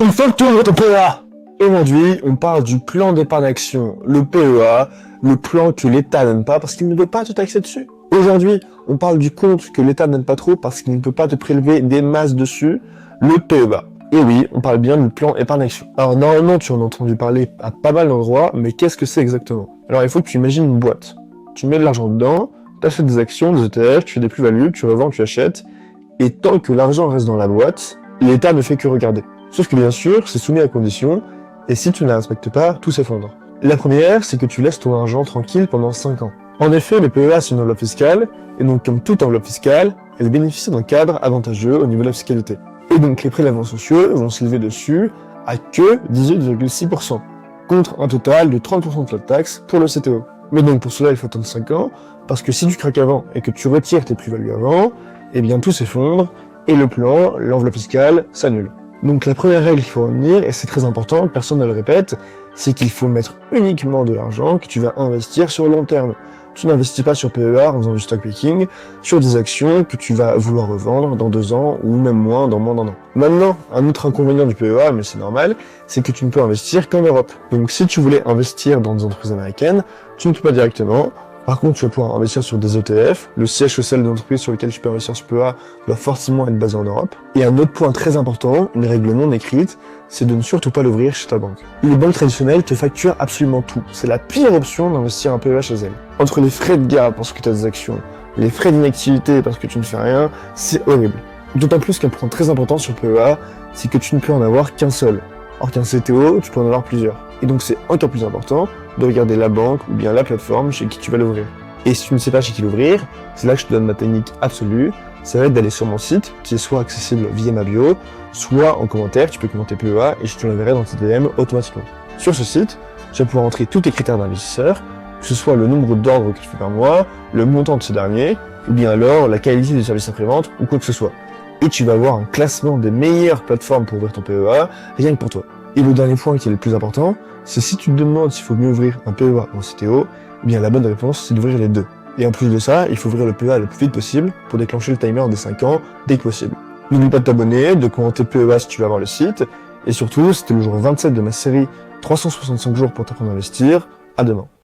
Une fois que tu as ton PEA, aujourd'hui, on parle du plan d'épargne action, le PEA, le plan que l'État n'aime pas parce qu'il ne veut pas te taxer dessus. Aujourd'hui, on parle du compte que l'État n'aime pas trop parce qu'il ne peut pas te prélever des masses dessus, le PEA. Et oui, on parle bien du plan épargne action. Alors normalement, tu en as entendu parler à pas mal d'endroits, mais qu'est-ce que c'est exactement? Alors il faut que tu imagines une boîte. Tu mets de l'argent dedans, tu achètes des actions, des ETF, tu fais des plus-values, tu revends, tu achètes, et tant que l'argent reste dans la boîte, l'État ne fait que regarder. Sauf que bien sûr, c'est soumis à conditions, et si tu ne la respectes pas, tout s'effondre. La première, c'est que tu laisses ton argent tranquille pendant 5 ans. En effet, le PEA, c'est une enveloppe fiscale, et donc comme toute enveloppe fiscale, elle bénéficie d'un cadre avantageux au niveau de la fiscalité. Et donc les prélèvements sociaux vont s'élever dessus à que 18,6%, contre un total de 30% de la taxe pour le CTO. Mais donc pour cela, il faut attendre 5 ans, parce que si tu craques avant et que tu retires tes plus-values avant, eh bien tout s'effondre, et le plan, l'enveloppe fiscale, s'annule. Donc la première règle qu'il faut retenir, et c'est très important, personne ne le répète, c'est qu'il faut mettre uniquement de l'argent que tu vas investir sur le long terme. Tu n'investis pas sur PEA en faisant du stock picking, sur des actions que tu vas vouloir revendre dans 2 ans, ou même moins dans moins d'1 an. Maintenant, un autre inconvénient du PEA, mais c'est normal, c'est que tu ne peux investir qu'en Europe. Donc si tu voulais investir dans des entreprises américaines, tu ne peux pas directement. Par contre, tu vas pouvoir investir sur des ETF. Le siège social de l'entreprise sur lequel tu peux investir sur PEA doit forcément être basé en Europe. Et un autre point très important, une règle non écrite, c'est de ne surtout pas l'ouvrir chez ta banque. Les banques traditionnelles te facturent absolument tout. C'est la pire option d'investir un PEA chez elles. Entre les frais de garde parce que tu as des actions, les frais d'inactivité parce que tu ne fais rien, c'est horrible. D'autant plus qu'un point très important sur PEA, c'est que tu ne peux en avoir qu'un seul. Or qu'un CTO, tu peux en avoir plusieurs. Et donc c'est encore plus important de regarder la banque ou bien la plateforme chez qui tu vas l'ouvrir. Et si tu ne sais pas chez qui l'ouvrir, c'est là que je te donne ma technique absolue. Ça va être d'aller sur mon site, qui est soit accessible via ma bio, soit en commentaire, tu peux commenter PEA et je te l'enverrai dans tes DM automatiquement. Sur ce site, tu vas pouvoir entrer tous tes critères d'investisseur, que ce soit le nombre d'ordres que tu fais par mois, le montant de ces derniers, ou bien alors la qualité du service après-vente ou quoi que ce soit. Et tu vas avoir un classement des meilleures plateformes pour ouvrir ton PEA, rien que pour toi. Et le dernier point qui est le plus important, c'est si tu te demandes s'il faut mieux ouvrir un PEA ou un CTO, eh bien la bonne réponse c'est d'ouvrir les deux. Et en plus de ça, il faut ouvrir le PEA le plus vite possible pour déclencher le timer des 5 ans dès que possible. N'oublie pas de t'abonner, de commenter PEA si tu vas voir le site, et surtout, c'était le jour 27 de ma série 365 jours pour t'apprendre à investir. À demain.